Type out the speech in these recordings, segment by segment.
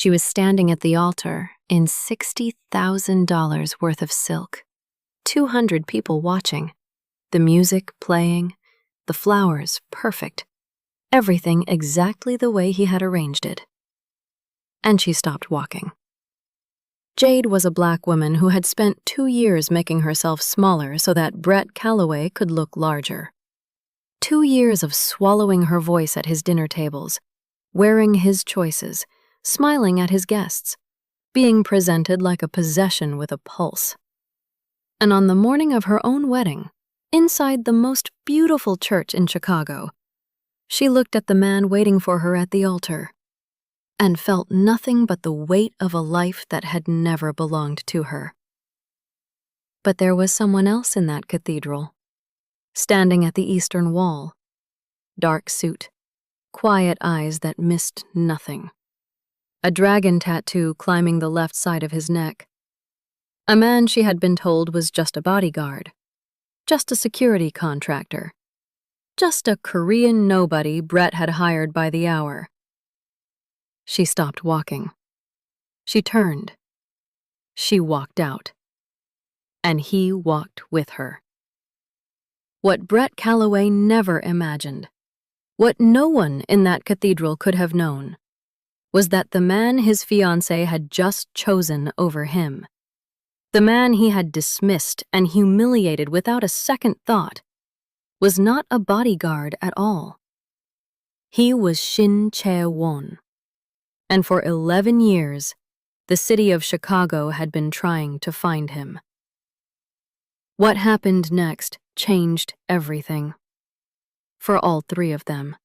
She was standing at the altar in $60,000 worth of silk. 200 people watching. The music playing. The flowers perfect. Everything exactly the way he had arranged it. And she stopped walking. Jade was a black woman who had spent 2 years making herself smaller so that Brett Calloway could look larger. 2 years of swallowing her voice at his dinner tables, wearing his choices, smiling at his guests, being presented like a possession with a pulse. And on the morning of her own wedding, inside the most beautiful church in Chicago, she looked at the man waiting for her at the altar and felt nothing but the weight of a life that had never belonged to her. But there was someone else in that cathedral, standing at the eastern wall. Dark suit, quiet eyes that missed nothing. A dragon tattoo climbing the left side of his neck. A man she had been told was just a bodyguard, just a security contractor, just a Korean nobody Brett had hired by the hour. She stopped walking. She turned. She walked out. And he walked with her. What Brett Calloway never imagined, what no one in that cathedral could have known, was that the man his fiancé had just chosen over him, the man he had dismissed and humiliated without a second thought, was not a bodyguard at all. He was Shin Chae-won. And for 11 years, the city of Chicago had been trying to find him. What happened next changed everything. For all three of them.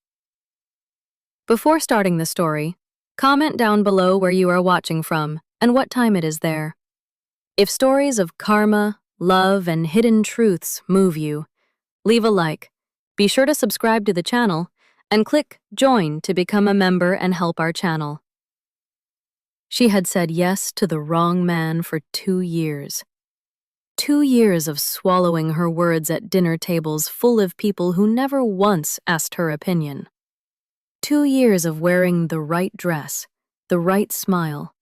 Before starting the story, comment down below where you are watching from and what time it is there. If stories of karma, love, and hidden truths move you, leave a like, be sure to subscribe to the channel, and click Join to become a member and help our channel. She had said yes to the wrong man for 2 years. 2 years of swallowing her words at dinner tables full of people who never once asked her opinion. 2 years of wearing the right dress, the right smile,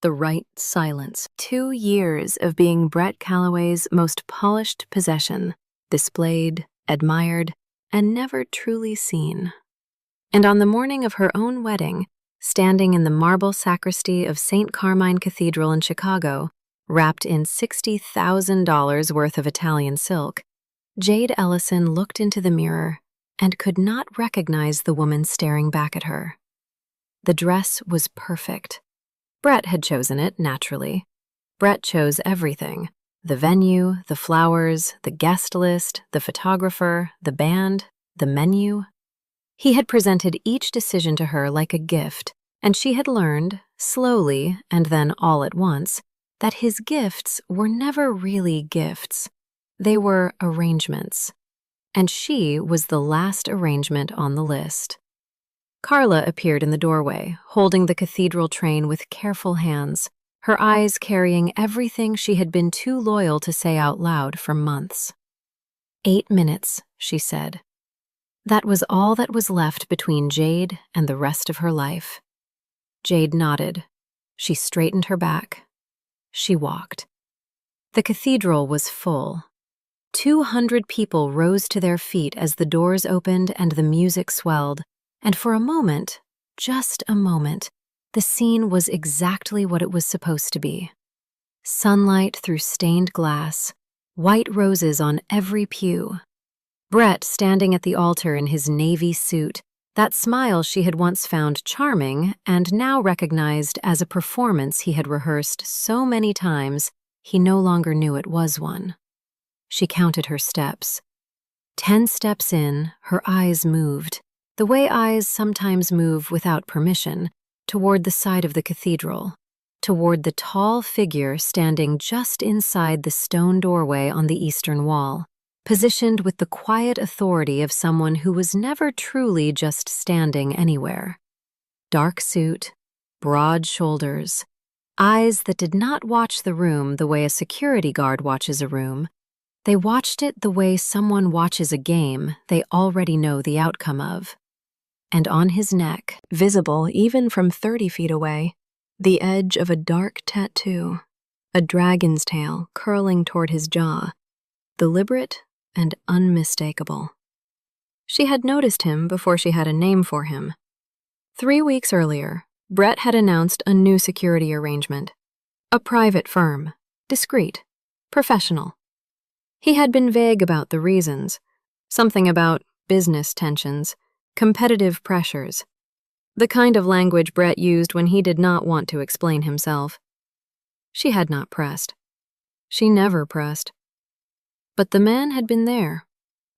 the right silence. 2 years of being Brett Calloway's most polished possession, displayed, admired, and never truly seen. And on the morning of her own wedding, standing in the marble sacristy of St. Carmine Cathedral in Chicago, wrapped in $60,000 worth of Italian silk, Jade Ellison looked into the mirror and could not recognize the woman staring back at her. The dress was perfect. Brett had chosen it, naturally. Brett chose everything: the venue, the flowers, the guest list, the photographer, the band, the menu. He had presented each decision to her like a gift, and she had learned, slowly and then all at once, that his gifts were never really gifts. They were arrangements. And she was the last arrangement on the list. Carla appeared in the doorway, holding the cathedral train with careful hands, her eyes carrying everything she had been too loyal to say out loud for months. 8 minutes, she said. That was all that was left between Jade and the rest of her life. Jade nodded. She straightened her back. She walked. The cathedral was full. 200 people rose to their feet as the doors opened and the music swelled, and for a moment, just a moment, the scene was exactly what it was supposed to be. Sunlight through stained glass, white roses on every pew. Brett standing at the altar in his navy suit, that smile she had once found charming and now recognized as a performance he had rehearsed so many times he no longer knew it was one. She counted her steps. 10 steps in, her eyes moved, the way eyes sometimes move without permission, toward the side of the cathedral, toward the tall figure standing just inside the stone doorway on the eastern wall, positioned with the quiet authority of someone who was never truly just standing anywhere. Dark suit, broad shoulders, eyes that did not watch the room the way a security guard watches a room. They watched it the way someone watches a game they already know the outcome of. And on his neck, visible even from 30 feet away, the edge of a dark tattoo, a dragon's tail curling toward his jaw, deliberate and unmistakable. She had noticed him before she had a name for him. 3 weeks earlier, Brett had announced a new security arrangement. A private firm, discreet, professional. He had been vague about the reasons, something about business tensions, competitive pressures, the kind of language Brett used when he did not want to explain himself. She had not pressed. She never pressed. But the man had been there,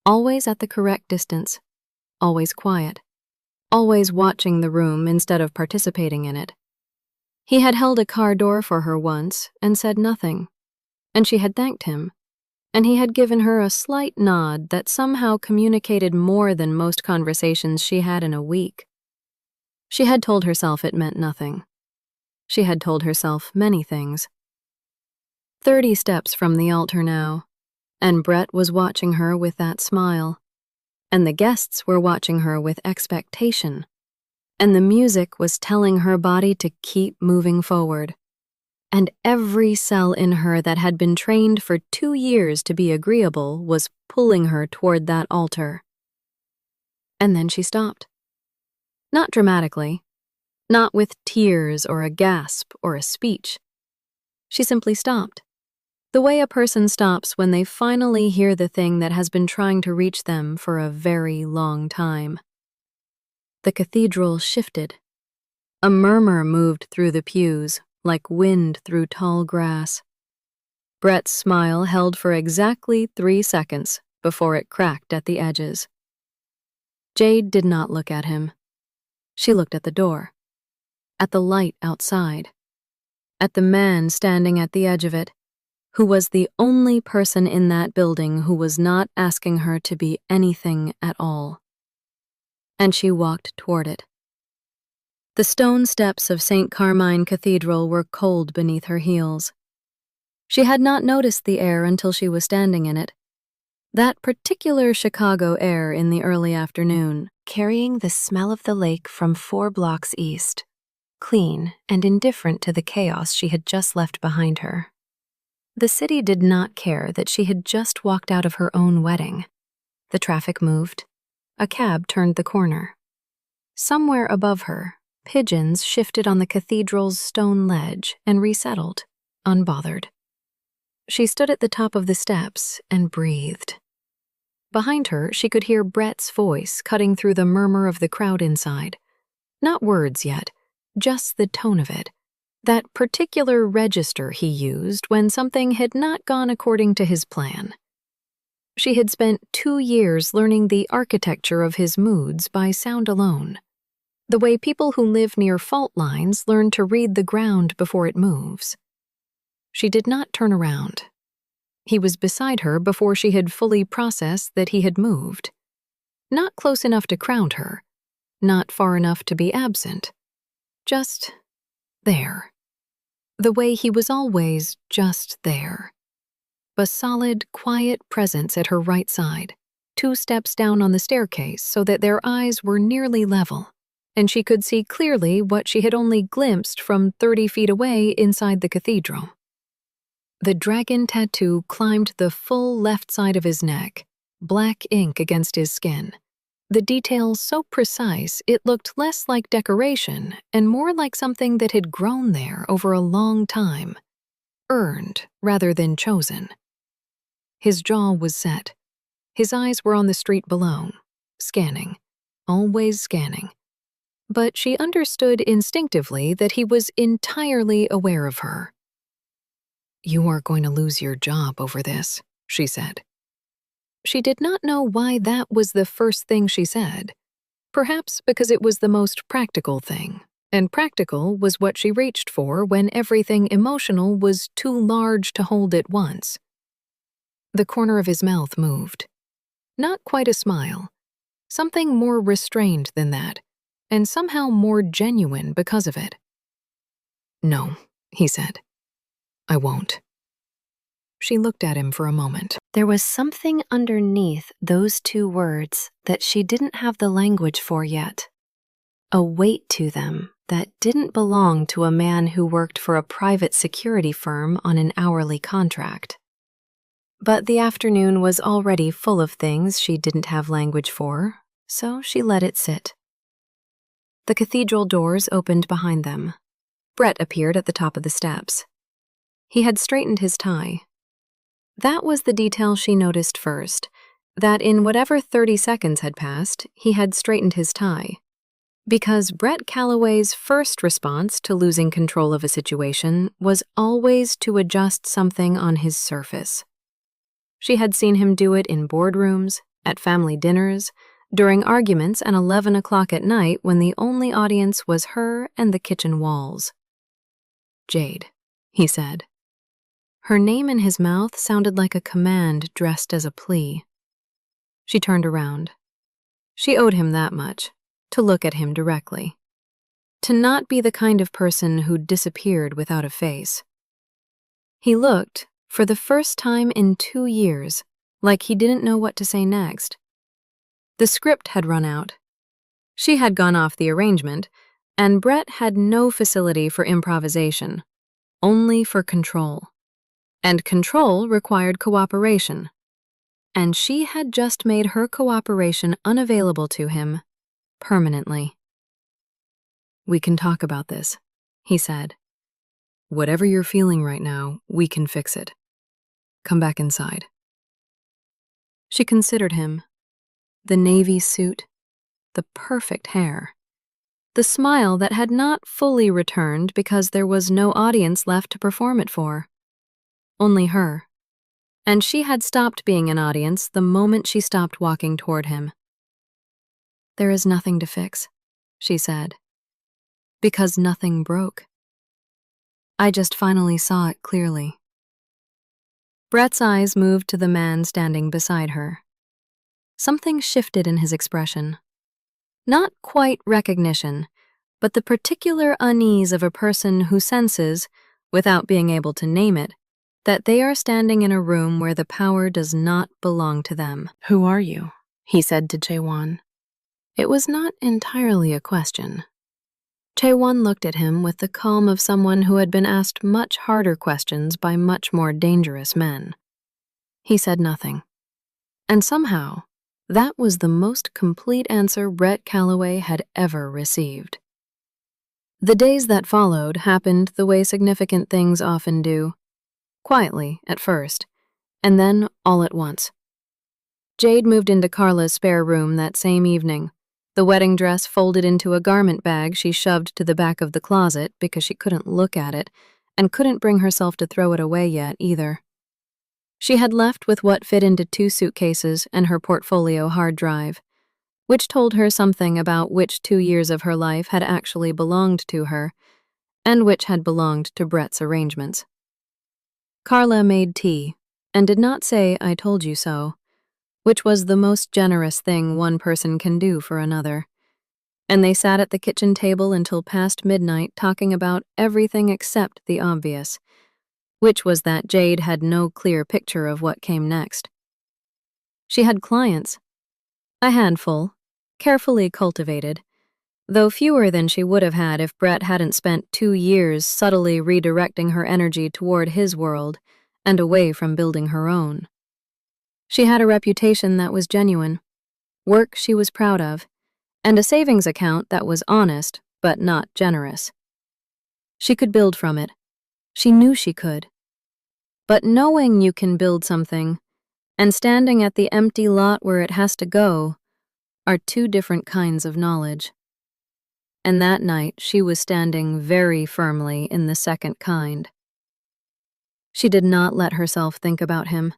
always at the correct distance, always quiet, always watching the room instead of participating in it. He had held a car door for her once and said nothing, and she had thanked him, and he had given her a slight nod that somehow communicated more than most conversations she had in a week. She had told herself it meant nothing. She had told herself many things. 30 steps from the altar now, and Brett was watching her with that smile, and the guests were watching her with expectation, and the music was telling her body to keep moving forward, and every cell in her that had been trained for 2 years to be agreeable was pulling her toward that altar. And then she stopped. Not dramatically, not with tears or a gasp or a speech. She simply stopped, the way a person stops when they finally hear the thing that has been trying to reach them for a very long time. The cathedral shifted. A murmur moved through the pews, like wind through tall grass. Brett's smile held for exactly 3 seconds before it cracked at the edges. Jade did not look at him. She looked at the door, at the light outside, at the man standing at the edge of it, who was the only person in that building who was not asking her to be anything at all. And she walked toward it. The stone steps of St. Carmine Cathedral were cold beneath her heels. She had not noticed the air until she was standing in it. That particular Chicago air in the early afternoon, carrying the smell of the lake from 4 blocks east, clean and indifferent to the chaos she had just left behind her. The city did not care that she had just walked out of her own wedding. The traffic moved. A cab turned the corner. Somewhere above her, pigeons shifted on the cathedral's stone ledge and resettled, unbothered. She stood at the top of the steps and breathed. Behind her, she could hear Brett's voice cutting through the murmur of the crowd inside. Not words yet, just the tone of it. That particular register he used when something had not gone according to his plan. She had spent 2 years learning the architecture of his moods by sound alone. The way people who live near fault lines learn to read the ground before it moves. She did not turn around. He was beside her before she had fully processed that he had moved. Not close enough to ground her, not far enough to be absent. Just there. The way he was always just there. A solid, quiet presence at her right side, 2 steps down on the staircase so that their eyes were nearly level, and she could see clearly what she had only glimpsed from 30 feet away inside the cathedral. The dragon tattoo climbed the full left side of his neck, black ink against his skin. The detail so precise it looked less like decoration and more like something that had grown there over a long time, earned rather than chosen. His jaw was set. His eyes were on the street below, scanning, always scanning. But she understood instinctively that he was entirely aware of her. "You are going to lose your job over this," she said. She did not know why that was the first thing she said. Perhaps because it was the most practical thing, and practical was what she reached for when everything emotional was too large to hold at once. The corner of his mouth moved. Not quite a smile. Something more restrained than that, and somehow more genuine because of it. "No," he said. "I won't." She looked at him for a moment. There was something underneath those 2 words that she didn't have the language for yet. A weight to them that didn't belong to a man who worked for a private security firm on an hourly contract. But the afternoon was already full of things she didn't have language for, so she let it sit. The cathedral doors opened behind them. Brett appeared at the top of the steps. He had straightened his tie. That was the detail she noticed first, that in whatever 30 seconds had passed, he had straightened his tie. Because Brett Calloway's first response to losing control of a situation was always to adjust something on his surface. She had seen him do it in boardrooms, at family dinners, during arguments at 11 o'clock at night when the only audience was her and the kitchen walls. "Jade," he said. Her name in his mouth sounded like a command dressed as a plea. She turned around. She owed him that much, to look at him directly. To not be the kind of person who disappeared without a face. He looked, for the first time in 2 years, like he didn't know what to say next. The script had run out. She had gone off the arrangement, and Brett had no facility for improvisation, only for control. And control required cooperation. And she had just made her cooperation unavailable to him, permanently. "We can talk about this," he said. "Whatever you're feeling right now, we can fix it. Come back inside." She considered him. The navy suit, the perfect hair, the smile that had not fully returned because there was no audience left to perform it for. Only her. And she had stopped being an audience the moment she stopped walking toward him. "There is nothing to fix," she said. "Because nothing broke. I just finally saw it clearly." Brett's eyes moved to the man standing beside her. Something shifted in his expression. Not quite recognition, but the particular unease of a person who senses, without being able to name it, that they are standing in a room where the power does not belong to them. "Who are you?" he said to Jaewon. It was not entirely a question. Jaewon looked at him with the calm of someone who had been asked much harder questions by much more dangerous men. He said nothing. And somehow, that was the most complete answer Brett Calloway had ever received. The days that followed happened the way significant things often do. Quietly, at first, and then all at once. Jade moved into Carla's spare room that same evening, the wedding dress folded into a garment bag she shoved to the back of the closet because she couldn't look at it and couldn't bring herself to throw it away yet either. She had left with what fit into 2 suitcases and her portfolio hard drive, which told her something about which 2 years of her life had actually belonged to her and which had belonged to Brett's arrangements. Carla made tea and did not say "I told you so," which was the most generous thing one person can do for another. And they sat at the kitchen table until past midnight talking about everything except the obvious, which was that Jade had no clear picture of what came next. She had clients, a handful, carefully cultivated, though fewer than she would have had if Brett hadn't spent 2 years subtly redirecting her energy toward his world and away from building her own. She had a reputation that was genuine, work she was proud of, and a savings account that was honest but not generous. She could build from it. She knew she could. But knowing you can build something and standing at the empty lot where it has to go are 2 different kinds of knowledge. And that night she was standing very firmly in the second kind. She did not let herself think about him.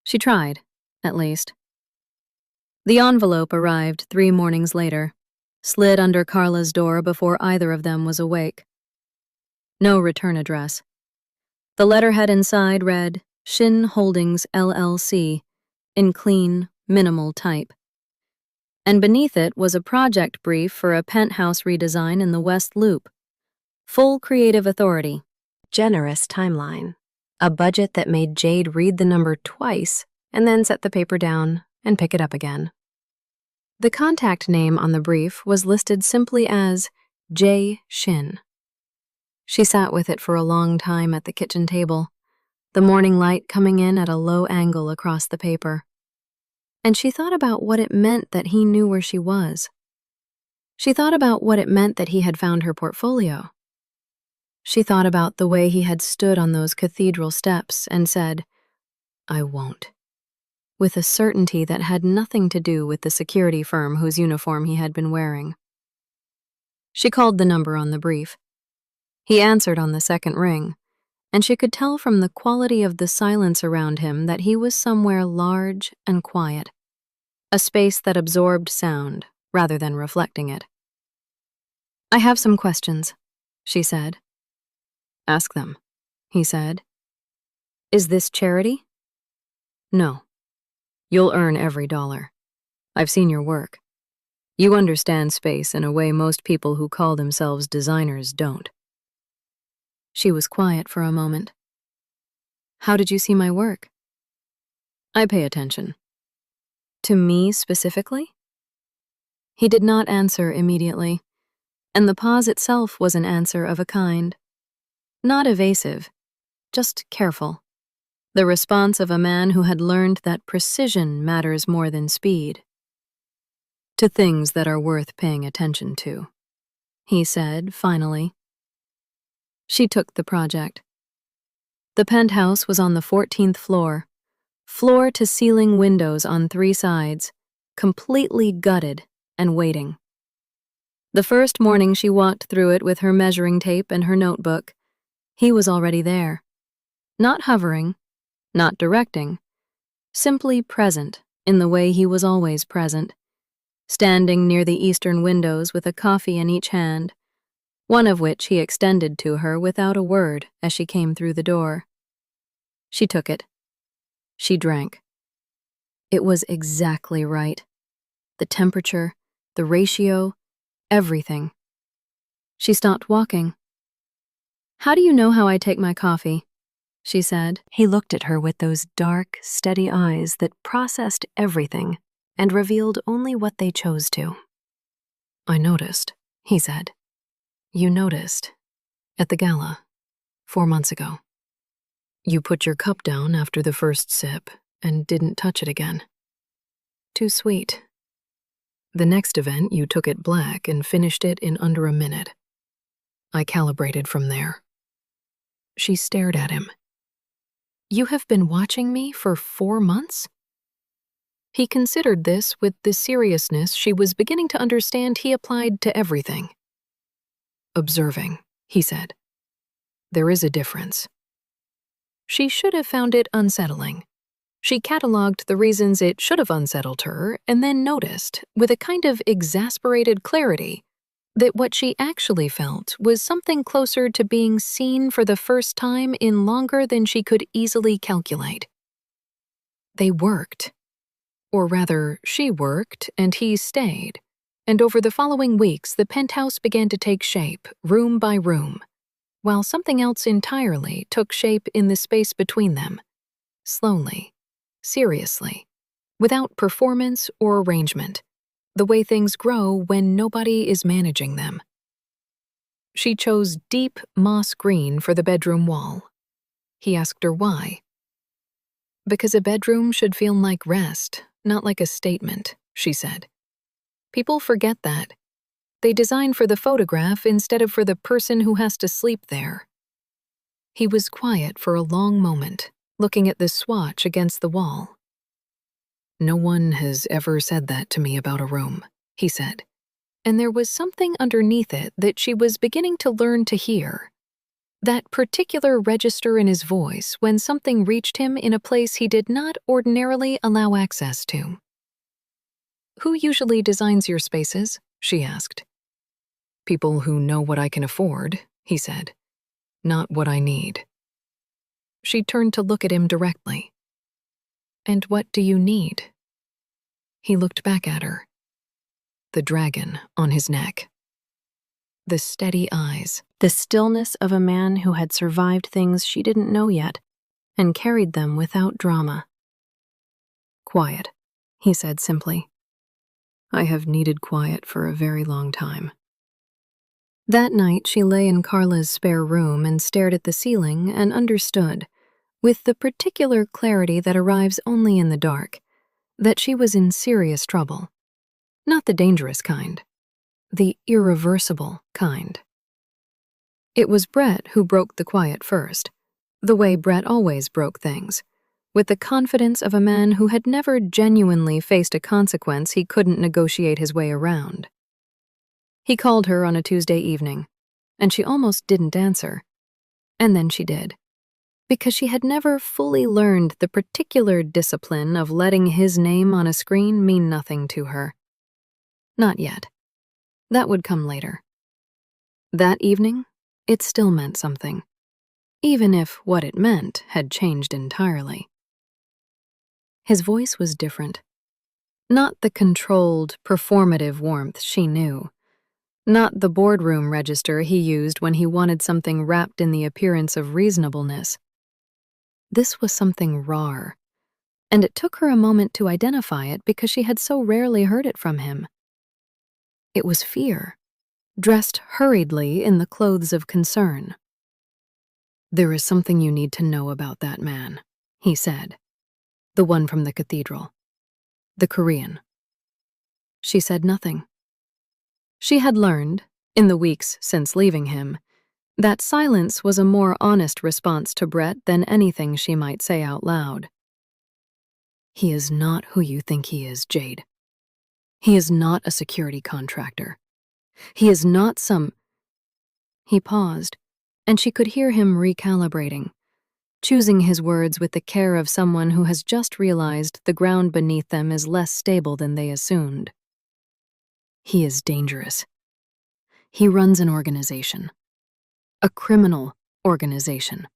She tried, at least. The envelope arrived 3 mornings later, slid under Carla's door before either of them was awake. No return address. The letterhead inside read, Shin Holdings, LLC, in clean, minimal type. And beneath it was a project brief for a penthouse redesign in the West Loop. Full creative authority. Generous timeline. A budget that made Jade read the number twice and then set the paper down and pick it up again. The contact name on the brief was listed simply as J. Shin. She sat with it for a long time at the kitchen table, the morning light coming in at a low angle across the paper. And she thought about what it meant that he knew where she was. She thought about what it meant that he had found her portfolio. She thought about the way he had stood on those cathedral steps and said, "I won't," with a certainty that had nothing to do with the security firm whose uniform he had been wearing. She called the number on the brief. He answered on the second ring, and she could tell from the quality of the silence around him that he was somewhere large and quiet, a space that absorbed sound rather than reflecting it. "I have some questions," she said. "Ask them," he said. "Is this charity?" "No. You'll earn every dollar. I've seen your work. You understand space in a way most people who call themselves designers don't." She was quiet for a moment. "How did you see my work?" "I pay attention." "To me specifically?" He did not answer immediately, and the pause itself was an answer of a kind. Not evasive, just careful. The response of a man who had learned that precision matters more than speed. "To things that are worth paying attention to," he said, finally. She took the project. The penthouse was on the 14th floor, floor-to-ceiling windows on 3 sides, completely gutted and waiting. The first morning she walked through it with her measuring tape and her notebook, he was already there. Not hovering, not directing, simply present in the way he was always present, standing near the eastern windows with a coffee in each hand, one of which he extended to her without a word as she came through the door. She took it. She drank. It was exactly right. The temperature, the ratio, everything. She stopped walking. "How do you know how I take my coffee?" she said. He looked at her with those dark, steady eyes that processed everything and revealed only what they chose to. "I noticed," he said. "You noticed. At the gala, 4 months ago. You put your cup down after the first sip and didn't touch it again. Too sweet. The next event, you took it black and finished it in under a minute. I calibrated from there." She stared at him. "You have been watching me for 4 months?" He considered this with the seriousness she was beginning to understand he applied to everything. "Observing," he said. "There is a difference." She should have found it unsettling. She catalogued the reasons it should have unsettled her and then noticed, with a kind of exasperated clarity, that what she actually felt was something closer to being seen for the first time in longer than she could easily calculate. They worked. Or rather, she worked and he stayed. And over the following weeks, the penthouse began to take shape, room by room, while something else entirely took shape in the space between them, slowly, seriously, without performance or arrangement, the way things grow when nobody is managing them. She chose deep moss green for the bedroom wall. He asked her why. "Because a bedroom should feel like rest, not like a statement," she said. "People forget that. They design for the photograph instead of for the person who has to sleep there." He was quiet for a long moment, looking at the swatch against the wall. "No one has ever said that to me about a room," he said, and there was something underneath it that she was beginning to learn to hear. That particular register in his voice when something reached him in a place he did not ordinarily allow access to. "Who usually designs your spaces?" she asked. "People who know what I can afford," he said, "not what I need." She turned to look at him directly. "And what do you need?" He looked back at her. The dragon on his neck. The steady eyes, the stillness of a man who had survived things she didn't know yet and carried them without drama. "Quiet," he said simply. "I have needed quiet for a very long time." That night, she lay in Carla's spare room and stared at the ceiling and understood, with the particular clarity that arrives only in the dark, that she was in serious trouble. Not the dangerous kind, the irreversible kind. It was Brett who broke the quiet first, the way Brett always broke things, with the confidence of a man who had never genuinely faced a consequence he couldn't negotiate his way around. He called her on a Tuesday evening, and she almost didn't answer. And then she did, because she had never fully learned the particular discipline of letting his name on a screen mean nothing to her. Not yet. That would come later. That evening, it still meant something, even if what it meant had changed entirely. His voice was different. Not the controlled, performative warmth she knew. Not the boardroom register he used when he wanted something wrapped in the appearance of reasonableness. This was something raw, and it took her a moment to identify it because she had so rarely heard it from him. It was fear, dressed hurriedly in the clothes of concern. "There is something you need to know about that man," he said. "The one from the cathedral. The Korean." She said nothing. She had learned, in the weeks since leaving him, that silence was a more honest response to Brett than anything she might say out loud. "He is not who you think he is, Jade. He is not a security contractor. He is not some—" He paused, and she could hear him recalibrating, choosing his words with the care of someone who has just realized the ground beneath them is less stable than they assumed. "He is dangerous. He runs an organization. A criminal organization.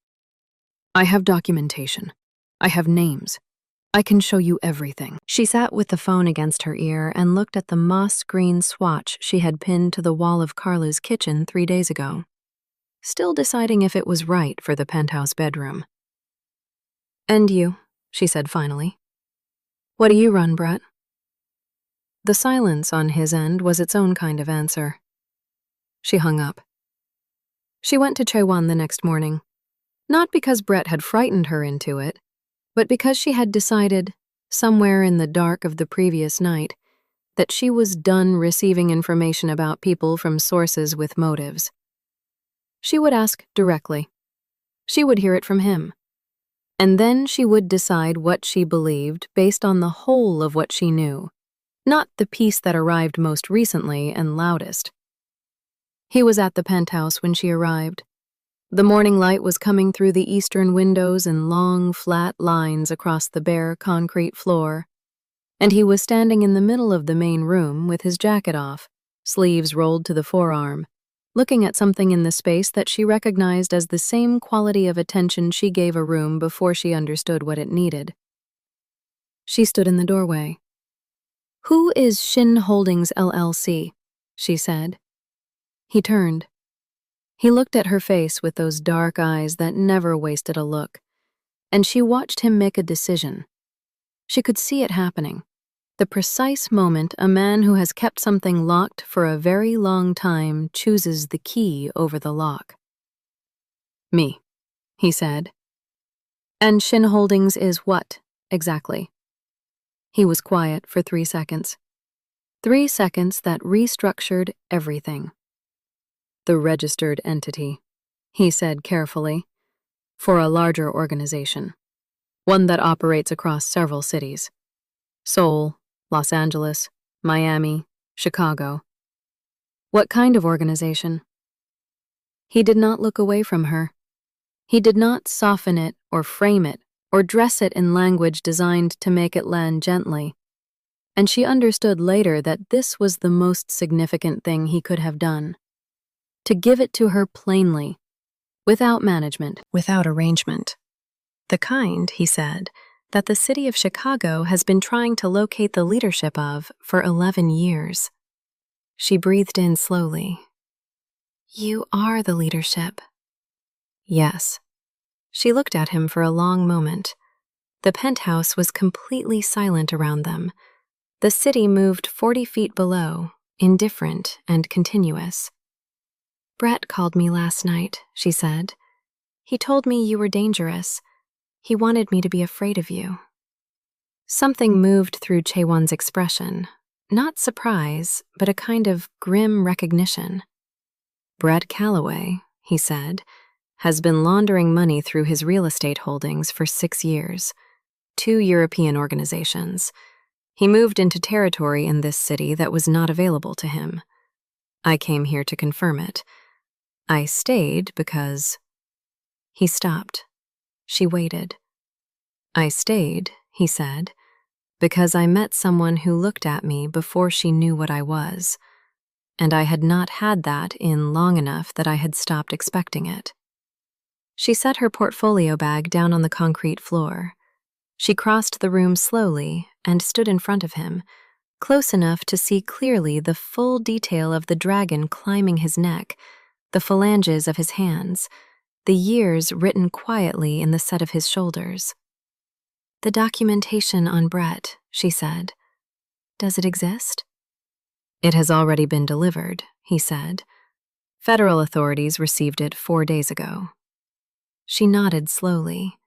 I have documentation. I have names. I can show you everything." She sat with the phone against her ear and looked at the moss green swatch she had pinned to the wall of Carla's kitchen 3 days ago, still deciding if it was right for the penthouse bedroom. "And you," she said finally. "What do you run, Brett?" The silence on his end was its own kind of answer. She hung up. She went to Chewan the next morning, not because Brett had frightened her into it, but because she had decided, somewhere in the dark of the previous night, that she was done receiving information about people from sources with motives. She would ask directly. She would hear it from him. And then she would decide what she believed based on the whole of what she knew, not the piece that arrived most recently and loudest. He was at the penthouse when she arrived. The morning light was coming through the eastern windows in long, flat lines across the bare concrete floor, and he was standing in the middle of the main room with his jacket off, sleeves rolled to the forearm, looking at something in the space that she recognized as the same quality of attention she gave a room before she understood what it needed. She stood in the doorway. "Who is Shin Holdings LLC?" she said. He turned. He looked at her face with those dark eyes that never wasted a look, and she watched him make a decision. She could see it happening, the precise moment a man who has kept something locked for a very long time chooses the key over the lock. "Me," he said. "And Shin Holdings is what, exactly?" He was quiet for 3 seconds. 3 seconds that restructured everything. "The registered entity," he said carefully, "for a larger organization, one that operates across several cities. Seoul, Los Angeles, Miami, Chicago." "What kind of organization?" He did not look away from her. He did not soften it or frame it or dress it in language designed to make it land gently. And she understood later that this was the most significant thing he could have done. To give it to her plainly, without management, without arrangement. The kind, he said, that the city of Chicago has been trying to locate the leadership of for 11 years. She breathed in slowly. "You are the leadership." "Yes." She looked at him for a long moment. The penthouse was completely silent around them. The city moved 40 feet below, indifferent and continuous. Brett called me last night, she said. He told me you were dangerous. He wanted me to be afraid of you. Something moved through Chaewon's expression. Not surprise, but a kind of grim recognition. Brett Calloway, he said, has been laundering money through his real estate holdings for 6 years. 2 European organizations. He moved into territory in this city that was not available to him. I came here to confirm it. I stayed because... He stopped. She waited. I stayed, he said, because I met someone who looked at me before she knew what I was, and I had not had that in long enough that I had stopped expecting it. She set her portfolio bag down on the concrete floor. She crossed the room slowly and stood in front of him, close enough to see clearly the full detail of the dragon climbing his neck, the phalanges of his hands, the years written quietly in the set of his shoulders. The documentation on Brett, she said. Does it exist? It has already been delivered, he said. Federal authorities received it 4 days ago. She nodded slowly.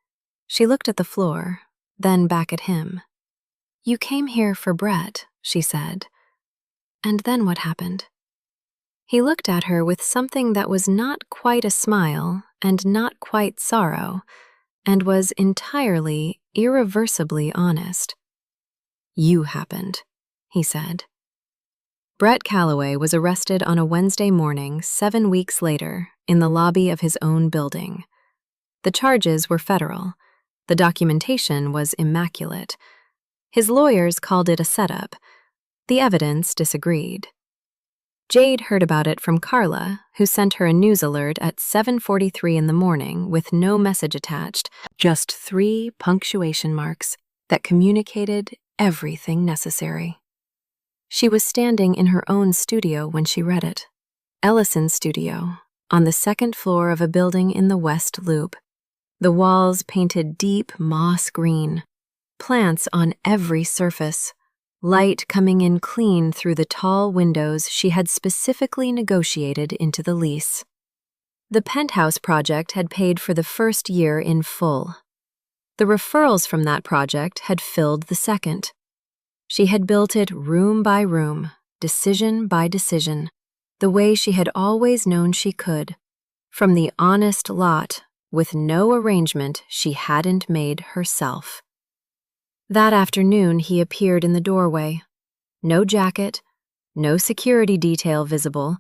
She looked at the floor, then back at him. You came here for Brett, she said. And then what happened? He looked at her with something that was not quite a smile and not quite sorrow, and was entirely, irreversibly honest. You happened, he said. Brett Calloway was arrested on a Wednesday morning 7 weeks later in the lobby of his own building. The charges were federal. The documentation was immaculate. His lawyers called it a setup. The evidence disagreed. Jade heard about it from Carla, who sent her a news alert at 7:43 in the morning with no message attached, just 3 punctuation marks that communicated everything necessary. She was standing in her own studio when she read it. Ellison's studio, on the 2nd floor of a building in the West Loop. The walls painted deep moss green, plants on every surface, light coming in clean through the tall windows she had specifically negotiated into the lease. The penthouse project had paid for the first year in full. The referrals from that project had filled the second. She had built it room by room, decision by decision, the way she had always known she could, from the honest lot, with no arrangement she hadn't made herself. That afternoon he appeared in the doorway. No jacket, no security detail visible,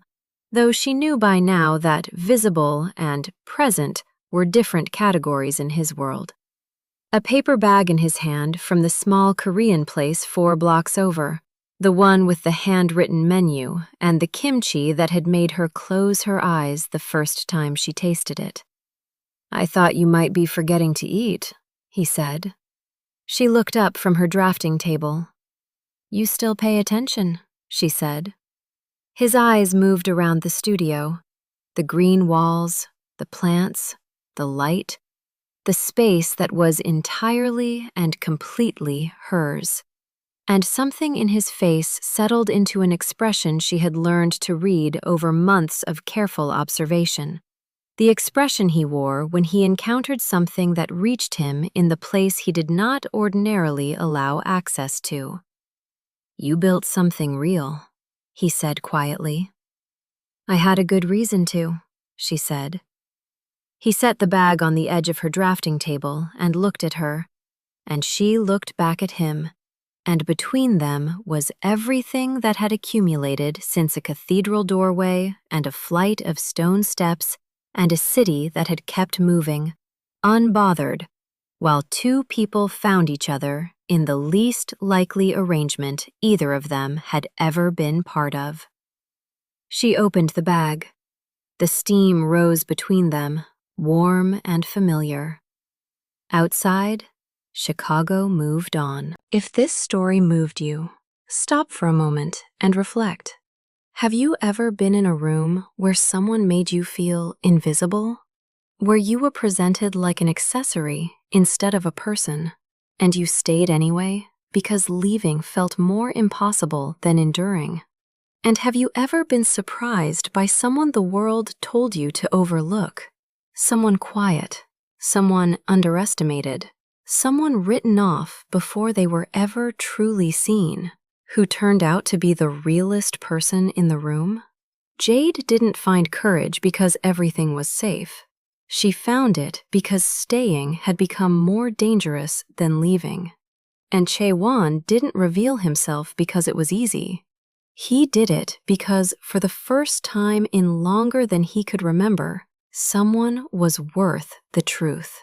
though she knew by now that visible and present were different categories in his world. A paper bag in his hand from the small Korean place 4 blocks over, the one with the handwritten menu and the kimchi that had made her close her eyes the first time she tasted it. I thought you might be forgetting to eat, he said. She looked up from her drafting table. You still pay attention, she said. His eyes moved around the studio, the green walls, the plants, the light, the space that was entirely and completely hers. And something in his face settled into an expression she had learned to read over months of careful observation. The expression he wore when he encountered something that reached him in the place he did not ordinarily allow access to. You built something real, he said quietly. I had a good reason to, she said. He set the bag on the edge of her drafting table and looked at her, and she looked back at him, and between them was everything that had accumulated since a cathedral doorway and a flight of stone steps and a city that had kept moving, unbothered, while 2 people found each other in the least likely arrangement either of them had ever been part of. She opened the bag. The steam rose between them, warm and familiar. Outside, Chicago moved on. If this story moved you, stop for a moment and reflect. Have you ever been in a room where someone made you feel invisible? Where you were presented like an accessory instead of a person, and you stayed anyway because leaving felt more impossible than enduring? And have you ever been surprised by someone the world told you to overlook? Someone quiet, someone underestimated, someone written off before they were ever truly seen, who turned out to be the realest person in the room? Jade didn't find courage because everything was safe. She found it because staying had become more dangerous than leaving. And Chaewon didn't reveal himself because it was easy. He did it because, for the first time in longer than he could remember, someone was worth the truth.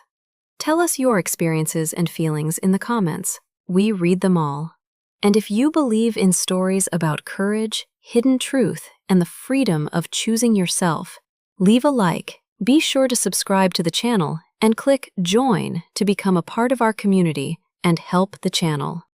Tell us your experiences and feelings in the comments. We read them all. And if you believe in stories about courage, hidden truth, and the freedom of choosing yourself, leave a like, be sure to subscribe to the channel, and click Join to become a part of our community and help the channel.